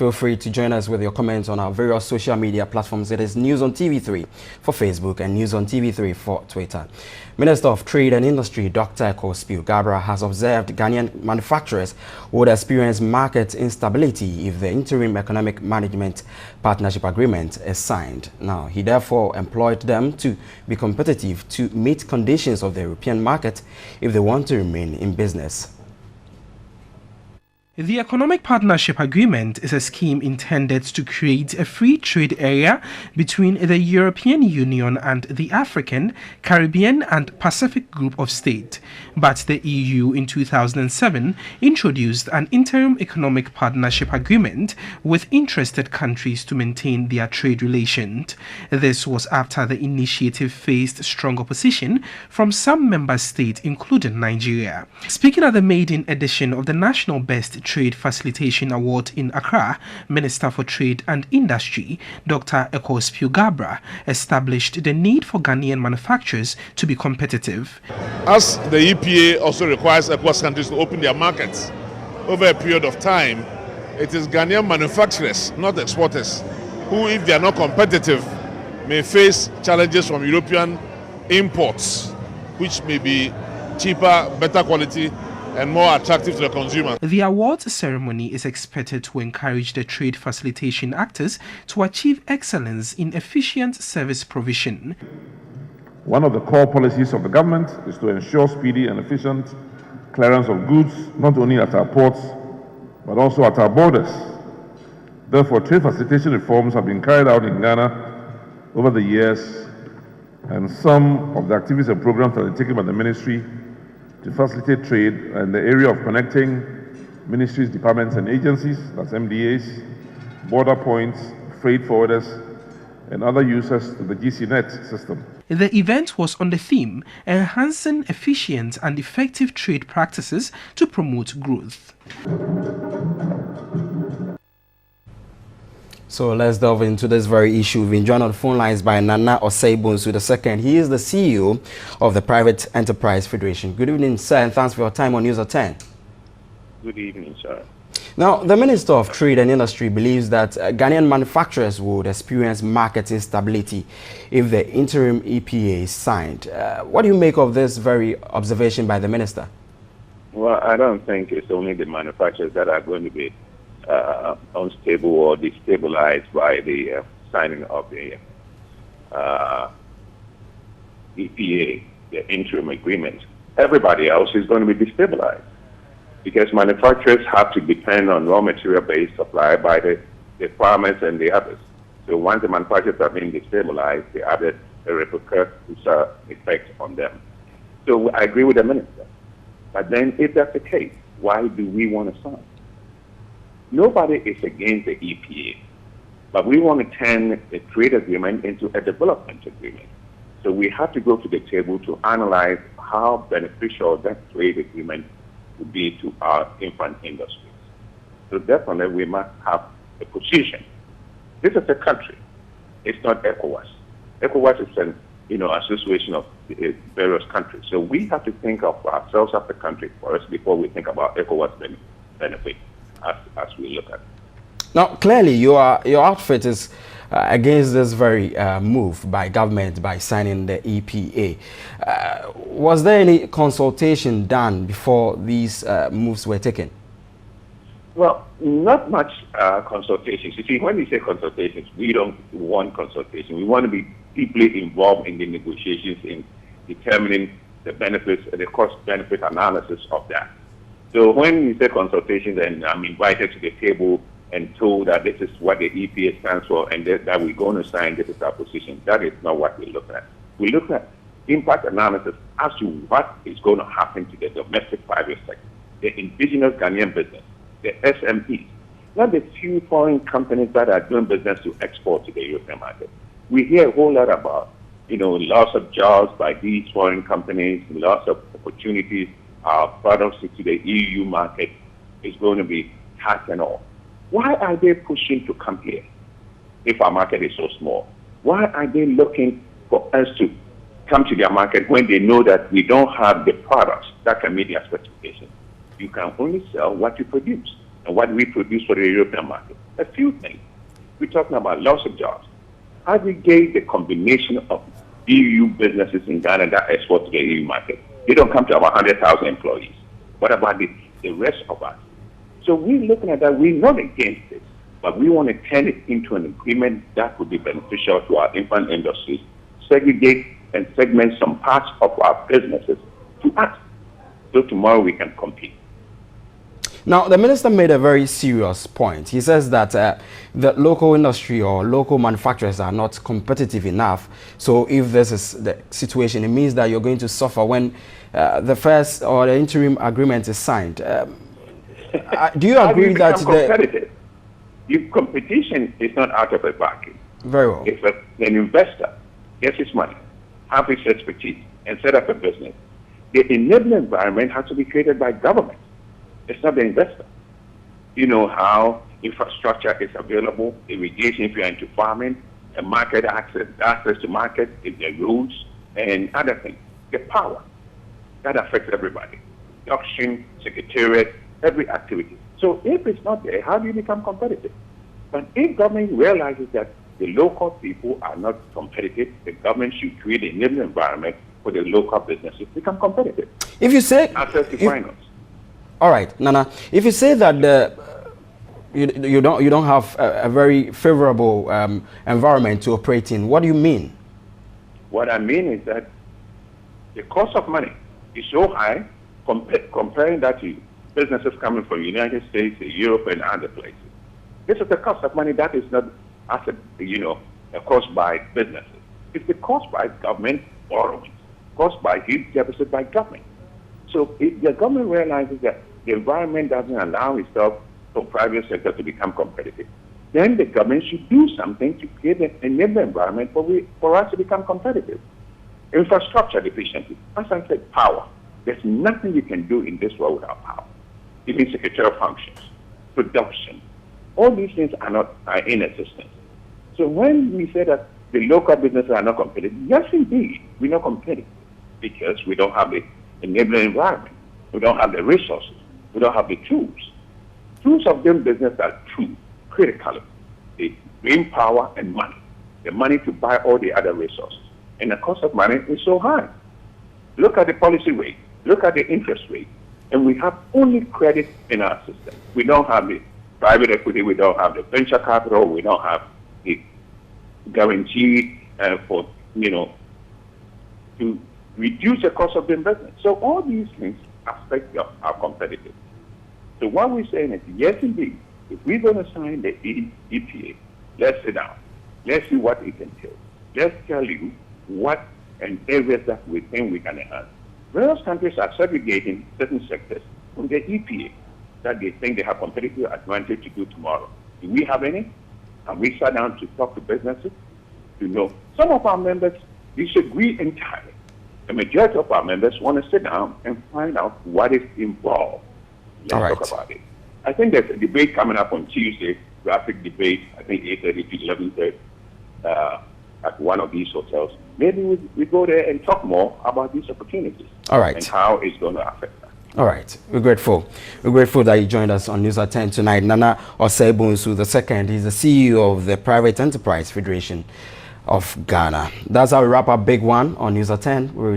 Feel free to join us with your comments on our various social media platforms. It is News on TV3 for Facebook and News on TV3 for Twitter. Minister of Trade and Industry Dr. Gabra has observed Ghanaian manufacturers would experience market instability if the interim economic management partnership agreement is signed. Now, he therefore employed them to be competitive to meet conditions of the European market if they want to remain in business. The Economic Partnership Agreement is a scheme intended to create a free trade area between the European Union and the African, Caribbean and Pacific Group of States. But the EU in 2007 introduced an interim economic partnership agreement with interested countries to maintain their trade relations. This was after the initiative faced strong opposition from some member states, including Nigeria. Speaking at the maiden edition of the National Best Trade Facilitation Award in Accra, Minister for Trade and Industry, Dr. Gabra, established the need for Ghanaian manufacturers to be competitive. As the EPA also requires ECOWAS countries to open their markets over a period of time, it is Ghanaian manufacturers, not exporters, who, if they are not competitive, may face challenges from European imports, which may be cheaper, better quality, and more attractive to the consumer. The awards ceremony is expected to encourage the trade facilitation actors to achieve excellence in efficient service provision. One of the core policies of the government is to ensure speedy and efficient clearance of goods, not only at our ports, but also at our borders. Therefore, trade facilitation reforms have been carried out in Ghana over the years, and some of the activities and programs that are taken by the ministry to facilitate trade in the area of connecting ministries, departments and agencies, that's MDAs, border points, freight forwarders and other users to the GCNet system. The event was on the theme Enhancing Efficient and Effective Trade Practices to Promote Growth. So let's delve into this very issue. We've been joined on the phone lines by Nana Osei-Bonsu II. He is the CEO of the Private Enterprise Federation. Good evening, sir, and thanks for your time on News at 10. Good evening, sir. Now, the Minister of Trade and Industry believes that Ghanaian manufacturers would experience market instability if the interim EPA is signed. What do you make of this very observation by the Minister? Well, I don't think it's only the manufacturers that are going to be unstable or destabilized by the signing of the EPA, the interim agreement. Everybody else is going to be destabilized because manufacturers have to depend on raw material-based supply by the farmers and the others. So once the manufacturers are being destabilized, they have a repercussions effect on them. So I agree with the minister. But then if that's the case, why do we want to sign? Nobody is against the EPA, but we want to turn a trade agreement into a development agreement. So we have to go to the table to analyze how beneficial that trade agreement would be to our infant industries. So definitely we must have a position. This is a country. It's not ECOWAS. ECOWAS is an association of various countries. So we have to think of ourselves as a country first before we think about ECOWAS benefit. As we look at it. Now, clearly, your outfit is against this very move by government by signing the EPA. Was there any consultation done before these moves were taken? Well, not much consultations. You see, when we say consultations, we don't want consultation. We want to be deeply involved in the negotiations in determining the benefits, the cost-benefit analysis of that. So when we say consultations and I'm invited to the table and told that this is what the EPA stands for and that we're going to sign, this is our position, that is not what we look at. We look at impact analysis as to what is going to happen to the domestic private sector, the indigenous Ghanaian business, the SMEs, not the few foreign companies that are doing business to export to the European market. We hear a whole lot about, loss of jobs by these foreign companies, loss of opportunities. Our products to the EU market is going to be taxed and all. Why are they pushing to come here if our market is so small? Why are they looking for us to come to their market when they know that we don't have the products that can meet their specifications? You can only sell what you produce. and what we produce for the European market. A few things. We're talking about loss of jobs. Aggregate the combination of EU businesses in Ghana that export to the EU market. They don't come to about 100,000 employees. What about the rest of us? So we're looking at that. We're not against it, but we want to turn it into an agreement that would be beneficial to our infant industries, segregate and segment some parts of our businesses to us, so tomorrow we can compete. Now, the minister made a very serious point. He says that the local industry or local manufacturers are not competitive enough. So if this is the situation, it means that you're going to suffer when the first or the interim agreement is signed. Do you agree that the competition is not out of a vacuum? Very well. If an investor gets his money, have his expertise, and set up a business, the enabling environment has to be created by government. It's not the investor. You know how infrastructure is available, irrigation if you're into farming, the market access to market, the roads, and other things. The power, that affects everybody. The auction, secretariat, every activity. So if it's not there, how do you become competitive? But if government realizes that the local people are not competitive, the government should create an enabling environment for the local businesses to become competitive. If you say access to finance. All right, Nana. If you say that you don't have a very favorable environment to operate in, what do you mean? What I mean is that the cost of money is so high comparing that to businesses coming from the United States, Europe, and other places. This is the cost of money that is not a cost by businesses. It's the cost by government borrowing, cost by huge deficit by government. So if the government realizes that the environment doesn't allow itself for private sector to become competitive, then the government should do something to create an enabling environment for us to become competitive. Infrastructure deficiency, as I said, power. There's nothing you can do in this world without power. Even secretarial functions, production, all these things are in existence. So when we say that the local businesses are not competitive, yes, indeed, we're not competitive because we don't have the enabling environment. We don't have the resources. We don't have the tools. Tools of doing business are true, critical. They bring power and money. The money to buy all the other resources. And the cost of money is so high. Look at the policy rate. Look at the interest rate. And we have only credit in our system. We don't have the private equity. We don't have the venture capital. We don't have the guarantee to reduce the cost of the investment. So all these things affect our competitiveness. So what we're saying is, yes, indeed, if we're going to sign the EPA, let's sit down. Let's see what it entails. Let's tell you what and areas that we think we can enhance. Various countries are segregating certain sectors from the EPA that they think they have competitive advantage to do tomorrow. Do we have any? Have we sat down to talk to businesses? To know. Some of our members disagree entirely. The majority of our members want to sit down and find out what is involved. Let's talk about it. I think there's a debate coming up on Tuesday, graphic debate, I think 8:30 to 11:30 at one of these hotels. Maybe we go there and talk more about these opportunities. All right. And how it's going to affect us. All right. We're grateful. We're grateful that you joined us on News at 10 tonight. Nana Osei-Bonsu II is the CEO of the Private Enterprise Federation of Ghana. That's how we wrap up Big One on News at 10.